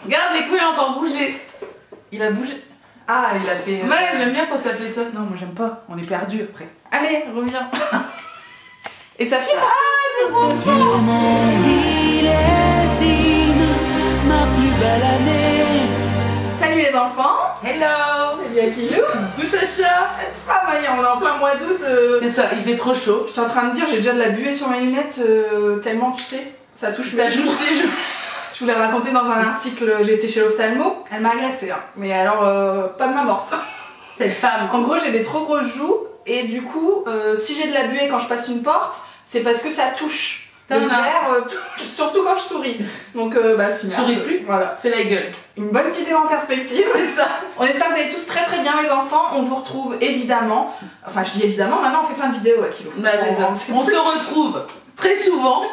Regarde, les couilles ont encore bougé. Il a bougé. Ah, il a fait... Ouais, j'aime bien quand ça fait ça. Non, moi j'aime pas. On est perdu après. Allez, reviens. Et ça filme. Ah, c'est trop bien. Ma plus belle année. Salut les enfants. Hello. Salut Akilou. Coucou Chacha. Ah, bah, on est en plein mois d'août. C'est ça, il fait trop chaud. J'étais en train de dire, j'ai déjà de la buée sur mes lunettes, tellement tu sais, ça touche Ça mes joues. touche les joues. Je vous l'ai raconté dans un article, j'étais chez l'ophtalmo, elle m'a agressée, hein. Mais alors, pas de main morte. Cette femme. En gros, j'ai des trop grosses joues, et du coup, si j'ai de la buée quand je passe une porte, c'est parce que ça touche. Le verre, surtout quand je souris. Donc, bah, si. Souris plus. Voilà. Fais la gueule. Une bonne vidéo en perspective. C'est ça. On espère que vous allez tous très très bien les enfants. On vous retrouve évidemment. Enfin je dis évidemment, maintenant on fait plein de vidéos à Kilo. Bah, on se retrouve très souvent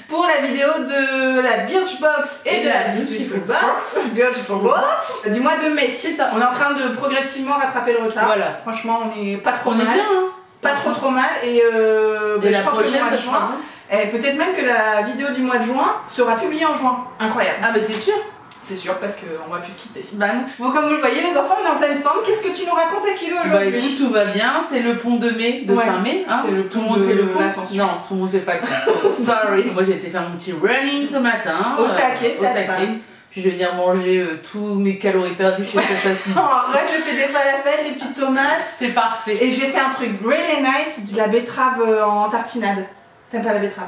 pour la vidéo de la Birchbox et de la Beautiful Box. Beautiful Box du mois de mai. C'est ça. On est en train de progressivement rattraper le retard. Voilà. Franchement on est pas trop On mal. est bien, hein. Pas trop mal. Et, bah, la je pense que le prochaine, mois de ça juin. sera bon. Et peut-être même que la vidéo du mois de juin sera publiée en juin. Incroyable. Ah bah c'est sûr. C'est sûr parce qu'on va plus se quitter. Bah non. Bon, comme vous le voyez les enfants, on est en pleine forme. Qu'est-ce que tu nous racontes à Kilo Bah aujourd'hui? écoute, tout va bien, c'est le pont de mai, de Ouais. fin mai, hein. C'est le Tout le pont monde de fait le pont. l'Ascension. Non, tout le monde fait pas le pont. Sorry. Moi j'ai été faire mon petit running ce matin. Au taquet, au taquet. Puis je vais venir manger tous mes calories perdues chez Chacha ce midi. Oh, arrête, j'ai fait des falafels, des petites tomates. C'est parfait. Et j'ai fait un truc really nice, de la betterave en tartinade. T'aimes pas la betterave?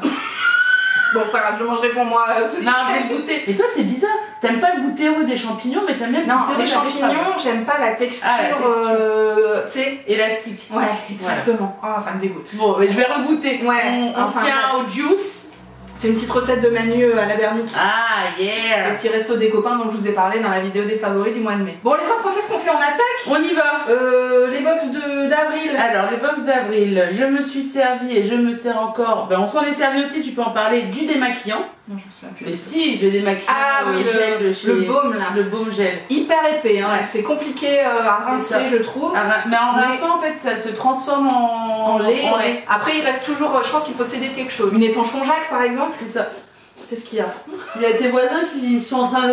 Bon, c'est pas grave, je le mangerai pour moi ce Non, je vais le goûter. Et toi, c'est bizarre. T'aimes pas le goûter des champignons, mais t'aimes bien le Non, goûter les champignons, j'aime pas la texture, Ah, la texture. tu sais. élastique. Ouais, exactement. Oh, ça me dégoûte. Bon, mais je vais regoûter. Ouais, on enfin, se tient bref. au juice. C'est une petite recette de Manu à la Bernique. Ah, Le yeah. petit resto des copains dont je vous ai parlé dans la vidéo des favoris du mois de mai. Bon, les enfants, qu'est-ce qu'on fait? On attaque? On y va. Les box d'avril. Alors, les box d'avril, je me suis servi et je me sers encore. Ben, on s'en est servi aussi, tu peux en parler, du démaquillant. Non, je me souviens plus. Mais si, le démaquillant Ah oui, gel de chez... le baume là. Le baume gel. Hyper épais, hein. Ouais. C'est compliqué à C'est ça. rincer, je trouve. Mais en rinçant, en fait, ça se transforme En lait, en ouais. Après, il reste toujours, je pense qu'il faut céder quelque chose. Une éponge Conjac, par exemple. C'est ça. Qu'est-ce qu'il y a? Il y a tes voisins qui sont en train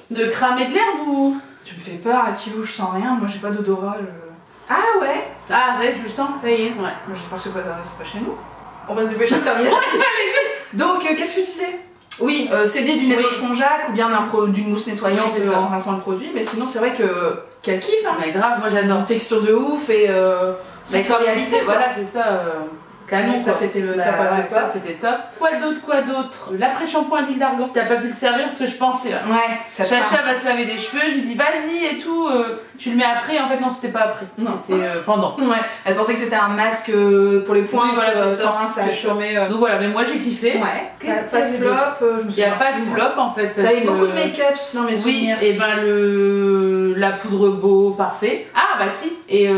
de cramer de l'herbe ou... Tu me fais peur, à Kilo, je sens rien. Moi, j'ai pas d'odorat. Ah ouais. Ah, ça y est, tu le sens? Ça y est. Ouais. Moi, j'espère que c'est pas chez nous. On va se dépêcher de terminer. Donc, qu'est-ce que tu disais? Oui, céder d'une éponge Conjac ou bien d'une mousse nettoyante Oui, c'est ça. en rinçant le produit. Mais sinon, c'est vrai que qu'elle kiffe. Hein. Mais grave, moi j'adore. Texture de ouf et sensorialité. quoi. Voilà, c'est ça. Canon, ça quoi. c'était le Bah, top of ouais, the pop. ça c'était top. Quoi d'autre? L'après-shampoing à l'huile d'argan. T'as pas pu le servir parce que je pensais. Ouais, ça te Chacha va se laver des cheveux, je lui dis vas-y et tout. Tu le mets après, en fait non, c'était pas après. Non. C'était pendant. Ouais, elle pensait que c'était un masque pour les points, Oui, voilà, c'est sans ça. rinçage. Que je remets, donc voilà, mais moi j'ai kiffé. Ouais, Qu'est-ce pas de qu'il y avait flop, je me Il n'y souviens a pas de flop en fait. Parce T'as eu que... beaucoup de make-up dans mes Oui, souvenirs. et ben la poudre beau, parfait. Ah bah si. Et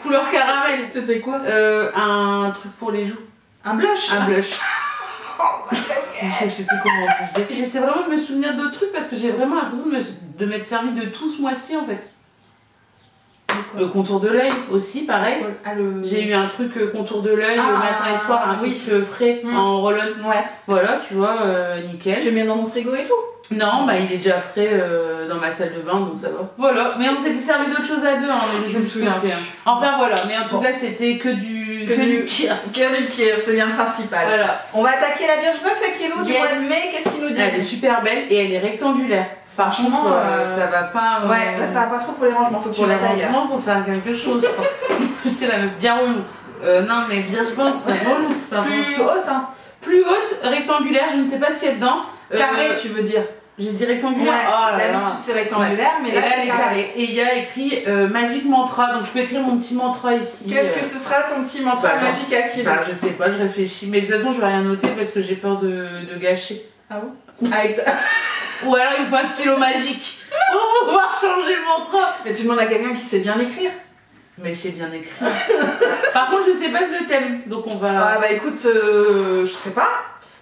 couleur caramel. C'était quoi? Un truc pour les joues. Un blush. Un blush. Je sais plus comment on disait. J'essaie vraiment de me souvenir d'autres trucs parce que j'ai vraiment l'impression de m'être servi de tout ce mois-ci en fait. Le contour de l'œil aussi, pareil. J'ai eu un truc contour de l'œil matin et soir, un truc frais en roll-on. Ouais. Voilà, tu vois, nickel. Tu le mets dans mon frigo et tout? Non, bah il est déjà frais dans ma salle de bain, donc ça va. Voilà, mais on s'était servi d'autres choses à deux, hein, mais je me souviens. Enfin voilà, mais en tout cas c'était que du kiff. Que du kiff, c'est bien le principal. Voilà. On va attaquer la Birchbox à Kilo du Yes. mois de mai, qu'est-ce qu'il nous dit? Elle est super belle et elle est rectangulaire. Par Franchement, contre, ça va pas. Ouais, là ça va pas trop pour les rangements, faut que tu Pour les mettes ailleurs. rangements, faut faire quelque chose. quoi. C'est la meuf bien relou. Non, mais bien, je pense, c'est relou. C'est un Plus bon choix. haute, hein. Plus haute, rectangulaire, je ne sais pas ce qu'il y a dedans. Carré, tu veux dire? J'ai dit rectangulaire. Ouais, Oh là là. d'habitude c'est rectangulaire, mais Et là là, c'est elle est carré. carrée. Et il y a écrit Magique Mantra, donc je peux écrire mon petit mantra ici. Qu'est-ce que ce sera ton petit mantra Bah, magique à Kilo? Bah, je sais pas, je réfléchis. Mais de toute façon, je vais rien noter parce que j'ai peur de gâcher. Ah bon? Avec Ou alors, il me faut un stylo magique pour pouvoir changer le mantra. Mais tu demandes à quelqu'un qui sait bien écrire. Mais je sais bien écrire. Par contre, je sais pas le thème, donc on va. Ah bah écoute, je sais pas.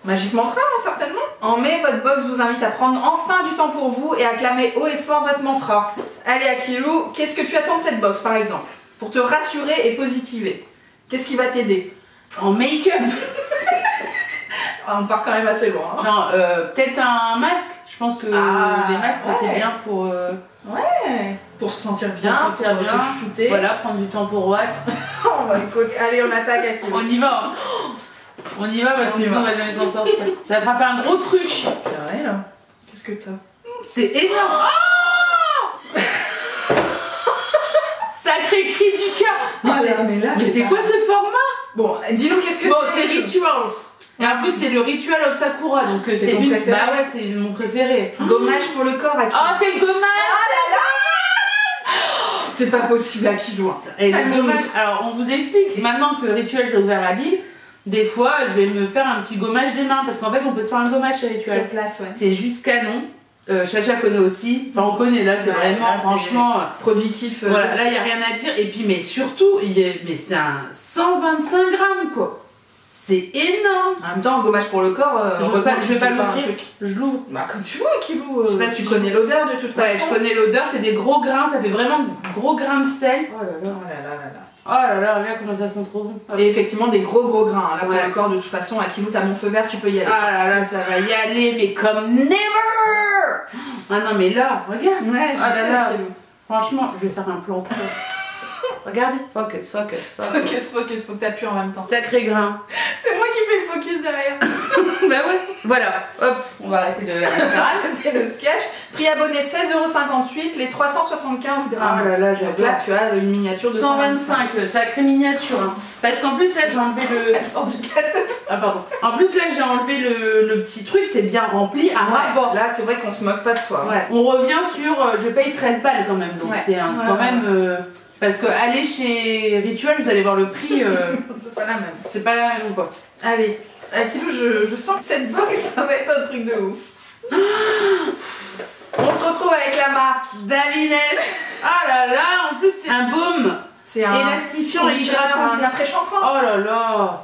Magique mantra, hein, certainement. En mai, votre box vous invite à prendre enfin du temps pour vous et à clamer haut et fort votre mantra. Allez Akilou, qu'est-ce que tu attends de cette box par exemple? Pour te rassurer et positiver. Qu'est-ce qui va t'aider? En make-up. On part quand même assez loin. Hein. Non, peut-être un masque. Je pense que Ah, les masques, ouais. c'est bien pour... Ouais. Pour se sentir bien, Pour se sentir bien. se chouchouter. Voilà, prendre du temps pour Watt. On va écouter. Allez, on attaque à On y va. Hein. On y va parce que sinon on va jamais s'en sortir. J'ai attrapé un gros truc. C'est vrai là. Qu'est-ce que t'as? C'est énorme. Oh Sacré cri du cœur. Mais c'est quoi ce format? Bon, dis-nous qu'est-ce que Bon, c'est. c'est Rituals. Et en plus, c'est le Ritual of Sakura. Donc c'est ton une. préféré? Bah ouais, c'est mon préféré. Gommage pour le corps, Akilou. Oh, c'est le gommage. C'est pas possible, Akilou. Et le gommage. Alors, on vous explique. Maintenant que Rituals a ouvert à Lille, des fois, je vais me faire un petit gommage des mains. Parce qu'en fait, on peut se faire un gommage chez Rituals. Sur place, ouais. C'est juste canon. Chacha connaît aussi. Enfin, on connaît là, c'est Ouais, vraiment, là, c'est franchement. Produit kiff. Voilà, là, il n'y a rien à dire. Et puis, mais surtout, mais c'est un 125 grammes, quoi. C'est énorme. En même temps, un gommage pour le corps, Je vais pas l'ouvrir. truc. Je l'ouvre. Bah, comme tu veux, Akilou. Je sais pas tu si connais l'odeur de toute Ouais, façon. je connais l'odeur, c'est des gros grains, ça fait vraiment gros grains de sel. Oh là là. Oh là là là là. Oh là là, regarde comment ça sent trop bon. Et effectivement, des gros grains. Là, pour Ouais. le corps, de toute façon, Akilou, t'as mon feu vert, tu peux y aller. Ah là là, ça va y aller, mais comme never. Ah non, mais là, regarde. Ouais, je Ah sais, là là. Akilou. Franchement, je vais faire un plan. Regardez. Focus. Focus, faut que t'appuies en même temps. Sacré grain. C'est moi qui fais le focus derrière. Bah ouais. Voilà, hop, on va arrêter de la mascarade. C'est le sketch. Prix abonné 16,58 €, les 375 grammes. Ah là là, Donc j'adore. là, tu as une miniature de 125, le sacré miniature. Hein. Parce qu'en plus, là, j'ai enlevé le. Elle sort du cadre. Ah, pardon. En plus, là, j'ai enlevé le petit truc, c'est bien rempli à ras-bord. Là, c'est vrai qu'on se moque pas de toi. Ouais. On revient sur je paye 13 balles quand même, donc Ouais. c'est quand même. Parce que aller chez Ritual, vous allez voir le prix, C'est pas la même. c'est pas la même quoi. Allez, Akilou, je sens que cette box, ça va être un truc de ouf. On se retrouve avec la marque Davines. Ah là là, en plus, c'est un baume C'est un élastifiant et conditionnement, hydratant. un après-shampoing. Oh là là.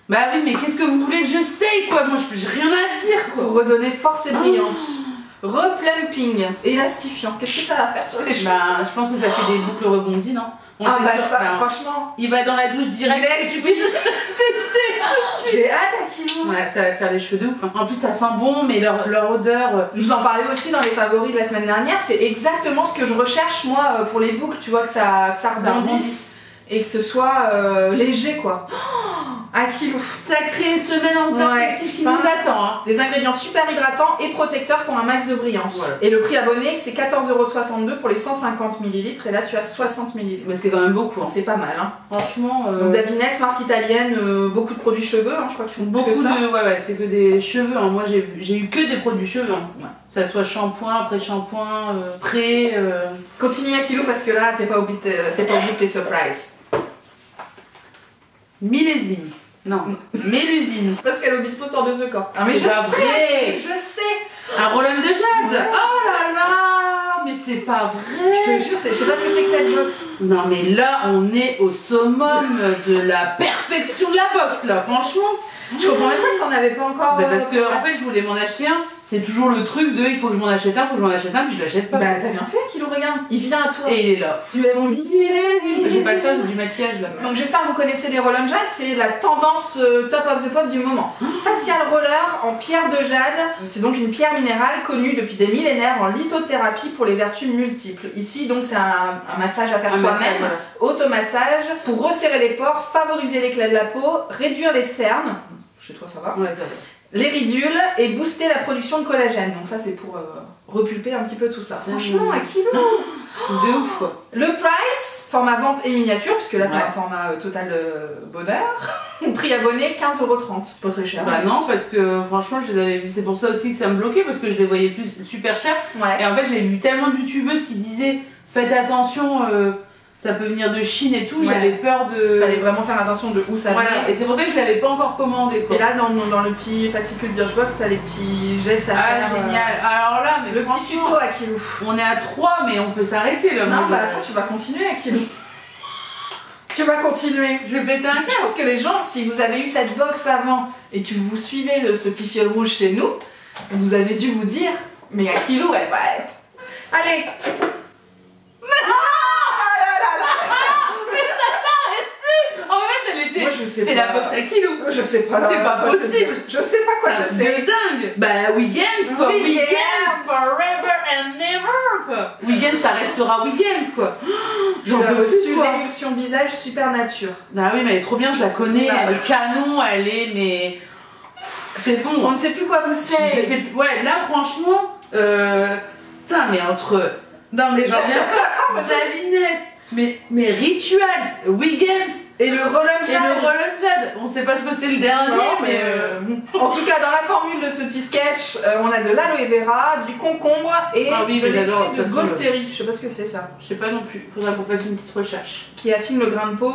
Bah oui, mais qu'est-ce que vous voulez que j'essaye quoi? Moi, j'ai rien à dire quoi. Pour redonner force et brillance. Replumping, élastifiant. Qu'est-ce que ça va faire sur les cheveux? Bah, je pense que ça fait des boucles rebondies, non? On Ah le bah teste ça, sur franchement. Il va dans la douche direct. Next. Tu puisses tester. J'ai hâte, Akilou. Ouais, ça va faire des cheveux de ouf. Hein. En plus, ça sent bon, mais leur odeur. Je vous en parlais aussi dans les favoris de la semaine dernière. C'est exactement ce que je recherche moi pour les boucles. Tu vois, que ça rebondisse et que ce soit léger quoi. Akilou. Sacrée semaine en perspective qui nous attend. Hein. Des ingrédients super hydratants et protecteurs pour un max de brillance. Voilà. Et le prix abonné, c'est 14,62 € pour les 150 ml. Et là, tu as 60 ml. Mais c'est quand même beaucoup. Hein. C'est pas mal, hein. Franchement. Donc Davines, marque italienne, beaucoup de produits cheveux, hein, je crois qu'ils font Beaucoup que ça. de. Ouais, c'est que des cheveux. Hein. Moi, j'ai eu que des produits cheveux. Hein. Ouais. Que ça soit shampoing, après-shampoing, spray. Continue Akilou parce que là, t'es pas oublié de tes surprises. Millésime. Non, Mélusine. Parce qu'elle Obispo sort de ce corps. Ah mais C'est je pas sais, vrai. je sais. Un Roland de jade. Ouais. Oh là là. Mais c'est pas vrai. Je te jure, je sais pas ce que c'est que cette box. Non mais là, on est au summum de la perfection de la box là, franchement. Je comprends même pas que t'en avais pas encore. Bah parce que en fait, je voulais m'en acheter un. C'est toujours le truc de il faut que je m'en achète un, faut que je m'en achète un, puis je l'achète pas. Bah t'as bien fait Akilou, regarde. Il vient à toi. Et il est là. tu es mon millésime. Je vais pas le faire, j'ai du maquillage là. Donc j'espère que vous connaissez les roll-on jade, c'est la tendance top of the pop du moment. Facial roller en pierre de jade, c'est donc une pierre minérale connue depuis des millénaires en lithothérapie pour les vertus multiples. Ici donc c'est un massage à faire Un massage, soi-même, voilà. automassage, pour resserrer les pores, favoriser l'éclat de la peau, réduire les cernes, chez toi ça va, Ouais, ça va. les ridules et booster la production de collagène. Donc ça c'est pour repulper un petit peu tout ça. Franchement, Akilou. Truc de ouf quoi. Le price, format vente et miniature, puisque là t'as Ouais. un format total bonheur. Prix abonné 15,30 €. Pas très cher. Bah non, parce que franchement, je les avais vus. C'est pour ça aussi que ça me bloquait, parce que je les voyais plus super chers. Ouais. Et en fait, j'ai vu tellement de youtubeuses qui disaient faites attention, ça peut venir de Chine et tout. Ouais. J'avais peur de. Fallait vraiment faire attention de où ça Voilà. venait. Et c'est pour ça que je l'avais pas encore commandé quoi. Et là dans le petit fascicule Birchbox, t'as les petits gestes à Ah, faire. génial. Alors là, mais Le petit franchement, tuto Akilou. On est à 3, mais on peut s'arrêter là. Non Moi, bah je- attends, tu vas continuer Akilou. Tu vas continuer. Je vais péter un Je câble. pense que les gens, si vous avez eu cette box avant et que vous suivez ce petit fil rouge chez nous, vous avez dû vous dire, mais Akilou elle va être. Allez. En fait, elle était. Moi, je sais C'est pas. la box à kilo. Je sais pas. C'est pas quoi te possible. dire. Je sais pas quoi Ça te dire. c'est dingue. Bah, Wiggins quoi. Wiggins. Wiggins. week-end, ça restera week-end, quoi. J'en ai reçu l'émulsion visage super nature. Ah oui, mais elle est trop bien, je la connais. Ah, Elle est canon, elle est, mais. C'est bon. On ne sait plus quoi vous c'est. Ouais, là, franchement. Putain, mais entre. Non, mais j'en viens pas. Davines, mais Rituals, Wiggins. Et le Roland Jade. On sait pas ce que c'est le dernier, mais. En tout cas, dans la formule de ce petit sketch, on a de l'aloe vera, du concombre et de l'extrait de Golteri. Je sais pas ce que c'est ça. Je sais pas non plus. Faudra qu'on fasse une petite recherche. Qui affine le grain de peau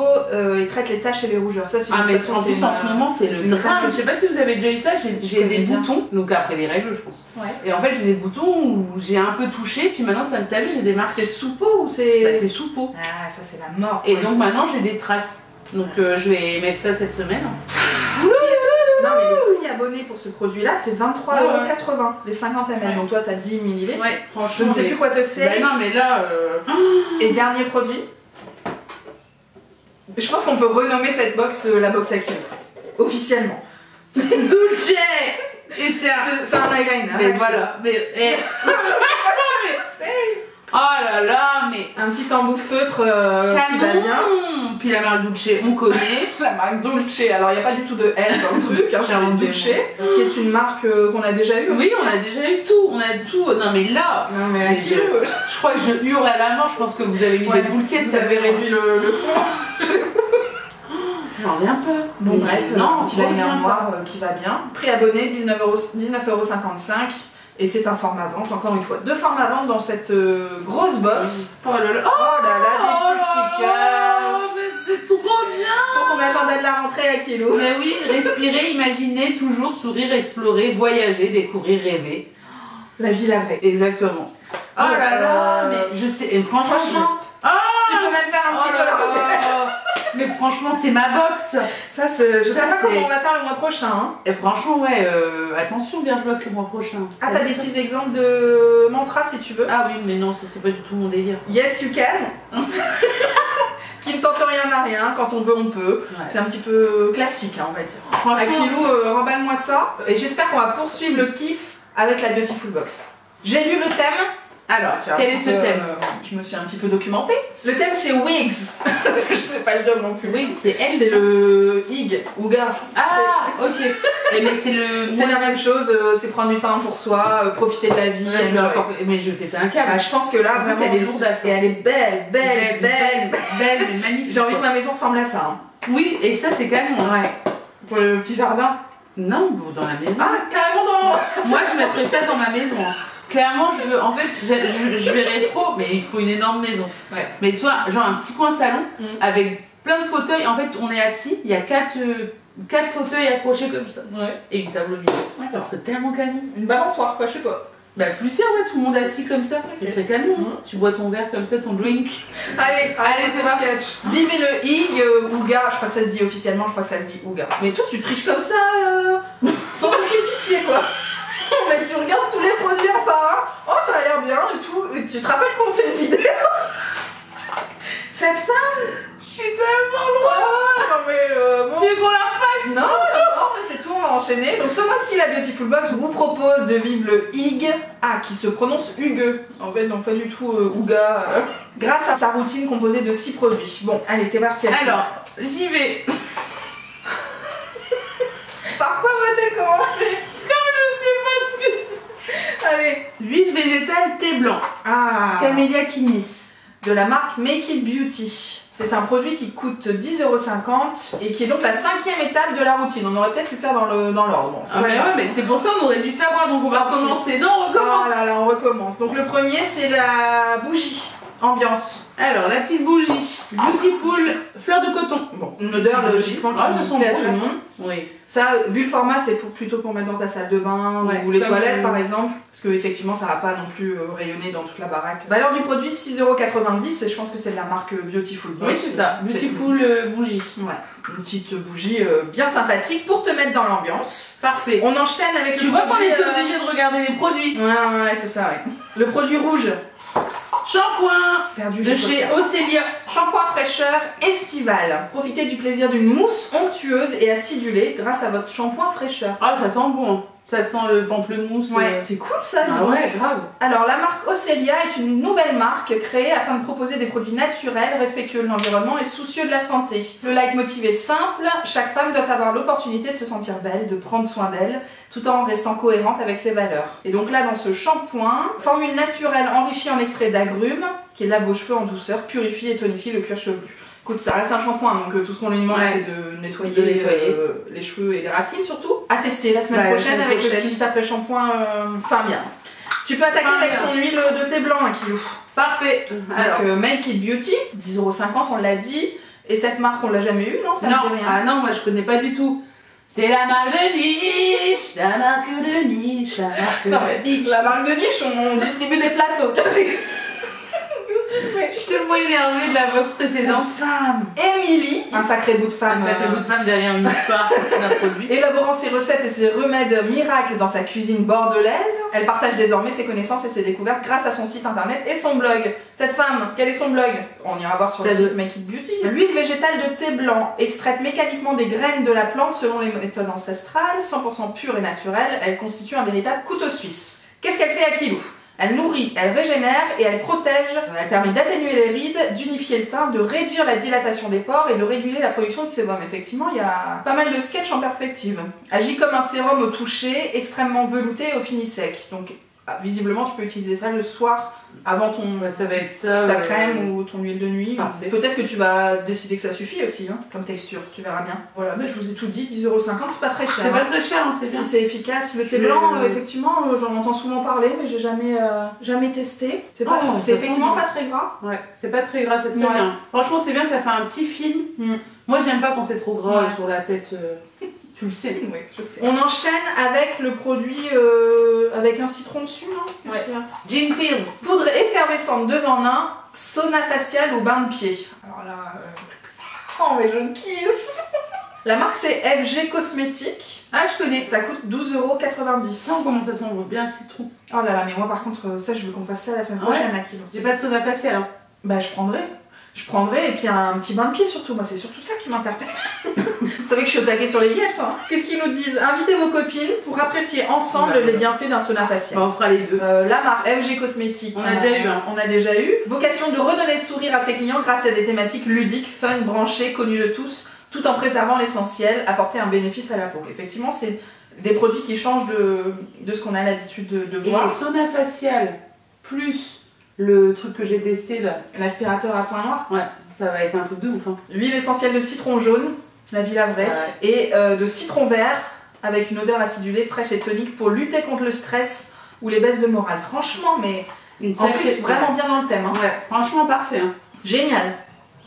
et traite les taches et les rougeurs. Ça, c'est mais en plus, en ce moment, c'est le drame. Je sais pas si vous avez déjà eu ça. J'ai des boutons. Donc après les règles, je pense. Ouais. Et en fait, j'ai des boutons où j'ai un peu touché. Puis maintenant, ça me tape, j'ai des marques. C'est sous peau ou c'est. Bah, c'est sous peau. Ah, ça, c'est la mort. Et donc maintenant, j'ai des traces. Donc je vais mettre ça cette semaine. Non mais le prix abonné pour ce produit là c'est 23,80 les 50 ml. Ouais. Donc toi t'as 10 ml. Ouais, franchement. Je ne sais plus quoi te c'est. Bah non mais là. Et dernier produit. Je pense qu'on peut renommer cette box la box à Kilo. Officiellement. Dulce. Et c'est un eyeliner. Mais voilà. Mais. Oh là là, mais. Un petit embout feutre qui va bien. Puis la marque Dulce, on connaît. La marque Dulce, alors il n'y a pas du tout de L dans le truc, hein, c'est Dulce, qui est une marque qu'on a déjà eue aussi. Oui, on a déjà eu tout, Non mais là, non, mais je crois que je hurle à la mort, je pense que vous avez mis des boules caisses. Vous avez réduit le son. J'en reviens pas. Bon bref, un petit liner noir qui va bien. Prix abonné, 19,55 €. Et c'est un format vente, encore une fois. 2 formats vente dans cette grosse box. Oh là là, des petits stickers. Mais c'est trop bien. Pour ton agenda de la rentrée à Kilo. Mais oui, respirer, imaginer, toujours sourire, explorer, voyager, découvrir, rêver. La vie, la vraie. Exactement. Oh là là, mais je sais, et franchement, tu peux même faire un petit collant. Mais franchement, c'est ma box. Ça, je sais pas comment on va faire le mois prochain. Hein. Et franchement, ouais, attention, bien je bloque le mois prochain. Ah, t'as des petits exemples de mantras si tu veux. Ah oui, mais non, ça c'est pas du tout mon délire. Yes, you can. Qui ne tente rien à rien, quand on veut, on peut. Ouais. C'est un petit peu classique, hein, on va dire. Franchement, Akilou, remballe-moi ça. Et j'espère qu'on va poursuivre le kiff avec la Beautiful Box. J'ai lu le thème. Alors, quel est ce thème? Je me suis un petit peu documentée. Le thème c'est Wigs. Parce que je sais pas le dire non plus. Wigs, c'est elle. C'est le Hig, Ouga. Ah, ok. Et mais c'est le. C'est la même chose, c'est prendre du temps pour soi, profiter de la vie. Mais je pétais un câble. Bah, je pense que là, vraiment, elle est lourde. Et elle est belle, mais magnifique. J'ai envie que ma maison ressemble à ça. Hein. Oui, et ça c'est canon. Ouais. Pour le petit jardin. Non, dans la maison. Ah, carrément dans. Moi, je mettrais ça dans ma maison. Clairement, je veux. En fait, je verrais trop, mais il faut une énorme maison. Ouais. Mais tu vois, genre un petit coin salon avec plein de fauteuils. En fait, on est assis, il y a 4 fauteuils accrochés comme ça. Ouais. Et une table au milieu. Ouais, ça serait tellement canon. Une balançoire, quoi, chez toi. Bah, plusieurs, ouais, tout le monde assis comme ça. Okay. Ça serait canon. Tu bois ton verre comme ça, ton drink. Allez, c'est parti. Vivez le Hig, Ouga. Je crois que ça se dit officiellement, je crois que ça se dit Ouga. Mais toi, tu triches comme ça, sans aucune pitié, quoi. Mais tu regardes tous les produits un par un. Oh, ça a l'air bien et tout. Et tu te rappelles qu'on fait une vidéo? Cette femme, je suis tellement loin. Non mais bon. Tu veux qu'on la fasse? Non, mais c'est tout, on va enchaîner. Donc ce mois-ci, la Beautiful Box vous propose de vivre le Hig, qui se prononce Hugue. En fait, non pas du tout Ouga. Grâce à sa routine composée de 6 produits. Bon, allez, c'est parti. Alors, j'y vais. Par quoi va-t-elle commencer? Allez, l'huile végétale thé blanc. Camellia Kinis. De la marque Make It Beauty. C'est un produit qui coûte 10,50 € et qui est donc la 5e étape de la routine. On aurait peut-être pu faire dans l'ordre. Bon, mais c'est pour ça qu'on aurait dû savoir, donc on va recommencer. Non, on recommence. Ah là, on recommence. Donc le premier, c'est la bougie ambiance. Alors, la petite bougie Beautiful fleur de coton. Bon, une odeur logiquement qui plaît à tout le monde. Oui. Ça, vu le format, c'est plutôt pour mettre dans ta salle de bain ou les toilettes par exemple. Parce que effectivement, ça va pas non plus rayonner dans toute la baraque. Valeur du produit 6,90 €. Et je pense que c'est de la marque Beautiful. Oui, c'est ça. Beautiful bougie. Ouais. Une petite bougie bien sympathique pour te mettre dans l'ambiance. Parfait. On enchaîne avec le produit. Tu vois qu'on était obligé de regarder les produits. Ouais, c'est ça, ouais. Le produit rouge. Shampoing de chez Océlia. Shampoing fraîcheur estival. Profitez du plaisir d'une mousse onctueuse et acidulée grâce à votre shampoing fraîcheur. Ah, ça sent bon. Ça sent le pamplemousse. Ouais, c'est cool ça. Ah ouais, grave. Alors la marque Ocelia est une nouvelle marque créée afin de proposer des produits naturels, respectueux de l'environnement et soucieux de la santé. Le leitmotiv est simple, chaque femme doit avoir l'opportunité de se sentir belle, de prendre soin d'elle, tout en restant cohérente avec ses valeurs. Et donc là dans ce shampoing, formule naturelle enrichie en extrait d'agrumes, qui lave vos cheveux en douceur, purifie et tonifie le cuir chevelu. Écoute, ça reste un shampoing, donc tout ce qu'on lui demande c'est de nettoyer, les cheveux et les racines surtout. À tester la semaine prochaine avec le petit vite après shampoing. Enfin bien. Tu peux attaquer avec ton huile de thé blanc, 1 kg. Parfait. Alors, Make It Beauty, 10,50 €, on l'a dit. Et cette marque, on l'a jamais eue, non? Ça non, me dit rien. ah non, moi je connais pas du tout. C'est la marque de niche, la marque de niche, la marque de niche. La marque de niche, on distribue des plateaux. Je suis tellement énervée de la box précédente. Cette femme, Émilie, un sacré bout de femme. Un sacré bout de femme derrière une histoire d'un produit. Élaborant ses recettes et ses remèdes miracles dans sa cuisine bordelaise, elle partage désormais ses connaissances et ses découvertes grâce à son site internet et son blog. Cette femme, quel est son blog? On ira voir sur le site Make It Beauty. L'huile végétale de thé blanc, extraite mécaniquement des graines de la plante selon les méthodes ancestrales, 100% pure et naturelle, elle constitue un véritable couteau suisse. Qu'est-ce qu'elle fait à Kilou? Elle nourrit, elle régénère et elle protège. Elle permet d'atténuer les rides, d'unifier le teint, de réduire la dilatation des pores et de réguler la production de sébum. Effectivement, il y a pas mal de sketchs en perspective. Agit comme un sérum au toucher, extrêmement velouté et au fini sec. Donc, visiblement, tu peux utiliser ça le soir avant ton ça va être ça, ta crème ou ton huile de nuit. Peut-être que tu vas décider que ça suffit aussi, hein, comme texture, tu verras bien. Voilà, mais je vous ai tout dit, 10,50 €, c'est pas très cher. C'est pas très cher, hein, c'est bien. Si c'est efficace. Le thé blanc, effectivement, j'en entends souvent parler, mais j'ai jamais testé. C'est effectivement pas très gras. Ouais, c'est pas très gras, c'est très bien. Franchement, c'est bien, ça fait un petit film. Moi, j'aime pas quand c'est trop gras sur la tête. Tu le sais. Oui, je sais. On enchaîne avec le produit avec un citron dessus, non? Ouais. Gin Fizz. Poudre effervescente 2 en 1, sauna facial ou bain de pied. Alors là, oh mais je kiffe. La marque c'est FG Cosmétiques. Ah, je connais. Ça coûte 12,90 €. Oh, comment ça sent bien le citron. Oh là là, mais moi par contre, ça je veux qu'on fasse ça la semaine prochaine à Kilo. J'ai pas de sauna facial. Hein. Bah je prendrai et puis un petit bain de pied surtout, moi c'est surtout ça qui m'interpelle. Vous savez que je suis au taquet sur les yeps, hein. Qu'est-ce qu'ils nous disent? Invitez vos copines pour apprécier ensemble les bienfaits d'un sauna facial. Bah, on fera les deux. La marque FG Cosmétiques, on a déjà eu. Hein. On a déjà eu. Vocation de redonner le sourire à ses clients grâce à des thématiques ludiques, fun, branchées, connues de tous, tout en préservant l'essentiel, apporter un bénéfice à la peau. Effectivement, c'est des produits qui changent de ce qu'on a l'habitude de voir. Et sauna facial plus le truc que j'ai testé là, l'aspirateur à point noir. Ouais, ça va être un truc de ouf. Hein. Huile essentielle de citron jaune, la Villa Vraie, et de citron vert avec une odeur acidulée, fraîche et tonique pour lutter contre le stress ou les baisses de morale. Franchement, mais en plus vraiment bien dans le thème. Hein. Ouais, franchement parfait. Hein. Génial.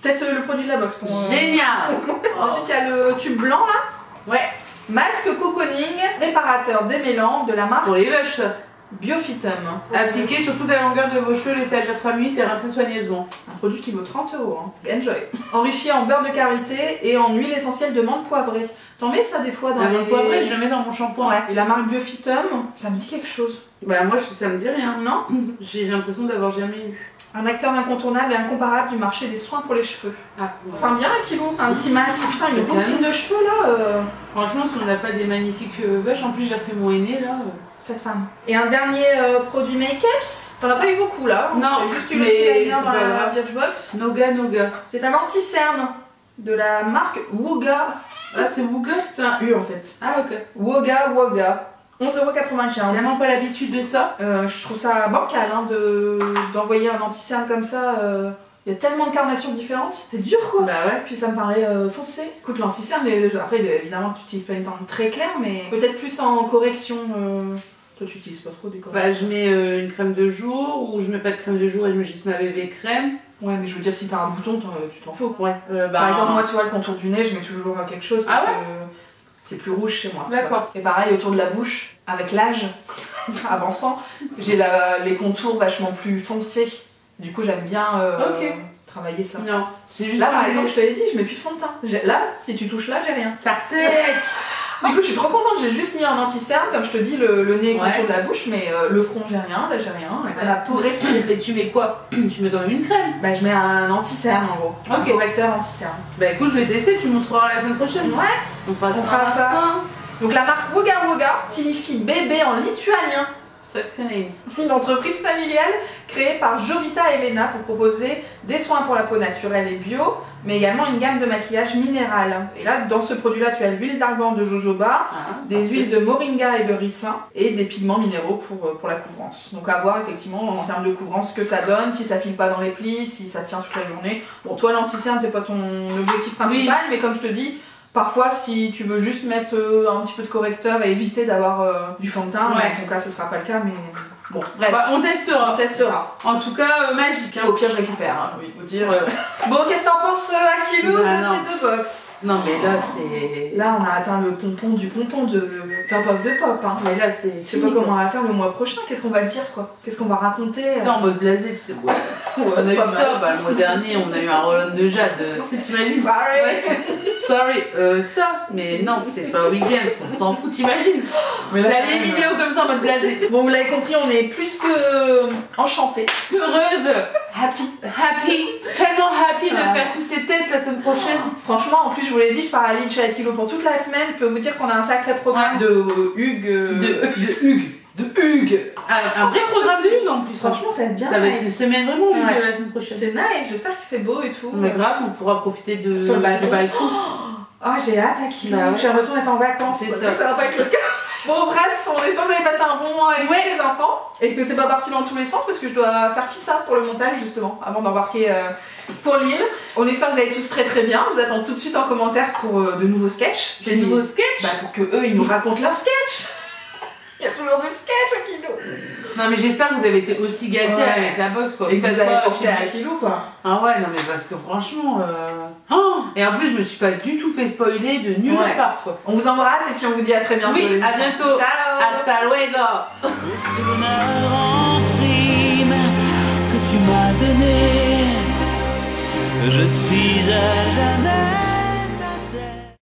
Peut-être le produit de la box. Génial. Ensuite, il y a le tube blanc là. Ouais. Masque cocooning, réparateur démêlant de la marque. Pour les vaches, ça. Biophytum. Appliqué sur toute la longueur de vos cheveux, laissez agir 3 minutes et rincez soigneusement. Un produit qui vaut 30 €. Hein. Enjoy. Enrichi en beurre de karité et en huile essentielle de menthe poivrée. T'en mets ça des fois dans la menthe poivrée, je le mets dans mon shampoing. Ouais. Et la marque Biophytum, ça me dit quelque chose. Bah moi ça me dit rien. Non. J'ai l'impression d'avoir jamais eu. Un acteur incontournable et incomparable du marché des soins pour les cheveux. Ah, enfin bien un kilo, un petit masque. Putain, une routine de cheveux là. Franchement, si on n'a pas des magnifiques vaches, en plus j'ai refait mon aîné là. Cette femme. Et un dernier produit make-ups. T'en as pas eu beaucoup là. Non, juste eu le petit liner dans la Birchbox. Noga. C'est un anti-cerne de la marque Woga. Ah, c'est Woga? C'est un U en fait. Ah, ok. Woga. 11,95 €. J'ai vraiment pas l'habitude de ça. Je trouve ça bancal hein, d'envoyer un anti-cerne comme ça. Il y a tellement de carnations différentes, c'est dur quoi. Bah ouais. Puis ça me paraît foncé. Écoute, l'anti-cerne, après évidemment tu n'utilises pas une teinte très claire, mais peut-être plus en correction. Toi tu n'utilises pas trop des corrections. Bah je mets une crème de jour ou je mets pas de crème de jour et je mets juste ma bébé crème. Ouais, mais je veux dire, si t'as un bouton, tu t'en fous. Ouais. Par exemple, moi tu vois le contour du nez, je mets toujours quelque chose parce que c'est plus rouge chez moi. D'accord. Et pareil autour de la bouche, avec l'âge avançant, j'ai les contours vachement plus foncés. Du coup, j'aime bien travailler ça. Non, c'est juste. Là, par exemple, je te l'ai dit, je mets plus de fond de teint. Là, si tu touches là, j'ai rien. Ça tête. Du coup, je suis trop contente. J'ai juste mis un anti-cerne, comme je te dis, le nez et contour de la bouche, mais le front, j'ai rien. Là, j'ai rien. La peau respire. Et tu mets quoi? Tu mets quand même une crème. Bah, je mets un anti-cerne en gros. Un correcteur anti-cerne. Bah, écoute, je vais tester. Tu montreras la semaine prochaine. Ouais. On fera ça. Donc la marque Woga Woga signifie bébé en lituanien. Sacré name. Une entreprise familiale créée par Jovita et Elena pour proposer des soins pour la peau naturelle et bio, mais également une gamme de maquillage minéral. Et là, dans ce produit-là, tu as l'huile d'argan de jojoba, des huiles de moringa et de ricin, et des pigments minéraux pour la couvrance. Donc à voir effectivement en termes de couvrance ce que ça donne, si ça file pas dans les plis, si ça tient toute la journée. Bon, toi l'anti-cerne, c'est pas ton objectif principal, mais comme je te dis, parfois, si tu veux juste mettre un petit peu de correcteur et éviter d'avoir du fond de teint, en ton cas, ce sera pas le cas, mais bon, bref. Bah, on testera. On testera. En tout cas, magique. Hein. Au pire, je récupère, hein, j'ai envie de vous dire. Bon, qu'est-ce que t'en penses, Akilou, de ces deux box? Non, mais là, c'est... Là, on a atteint le pompon du pompon de Top of the Pop. Hein. Mais là, c'est... Je sais pas comment on va faire le mois prochain. Qu'est-ce qu'on va dire, quoi? Qu'est-ce qu'on va raconter? C'est en mode blasé, c'est bon. On a eu ça, bah, le mois dernier, on a eu un roll-on de Jade. Si t'imagines. Sorry. Ça, mais non, c'est pas week-end, on s'en fout, t'imagines. Mais là, t'as des vidéos comme ça en mode blasé. Bon, vous l'avez compris, on est plus que enchantés. Heureuse. Happy. Tellement happy de faire tous ces tests la semaine prochaine. Franchement, en plus, je vous l'ai dit, je pars à Lille chez Akilo pour toute la semaine. Je peux vous dire qu'on a un sacré programme de Hugues. De Hugues. Un vrai programme de Hugues en plus. Franchement, ça va être bien. Ça va être une semaine vraiment Hugues la semaine prochaine. C'est nice, j'espère qu'il fait beau et tout. Mais grave, on pourra profiter de sur le balcon. Oh, j'ai hâte, Akilo. J'ai l'impression d'être en vacances. C'est ça. Ça va pas être le cas. Bon, bref, on espère que vous avez passé un bon moment avec les enfants et que c'est pas parti dans tous les sens parce que je dois faire fissa pour le montage justement avant d'embarquer pour Lille. On espère que vous allez tous très très bien. On vous attend tout de suite en commentaire pour de nouveaux sketchs. Des nouveaux sketchs bah, pour que eux ils nous racontent leurs sketchs. Il y a toujours du sketch, Akilo. Non, mais j'espère que vous avez été aussi gâtés avec la box quoi. Et que vous avez pensé à Akilo quoi. Ah ouais, non mais parce que franchement. Et en plus, je me suis pas du tout fait spoiler de nulle part quoi. On vous embrasse et puis on vous dit à très bientôt. Oui, à bientôt. Ciao. Hasta luego. Ce bonheur en prime que tu m'as donné, je suis à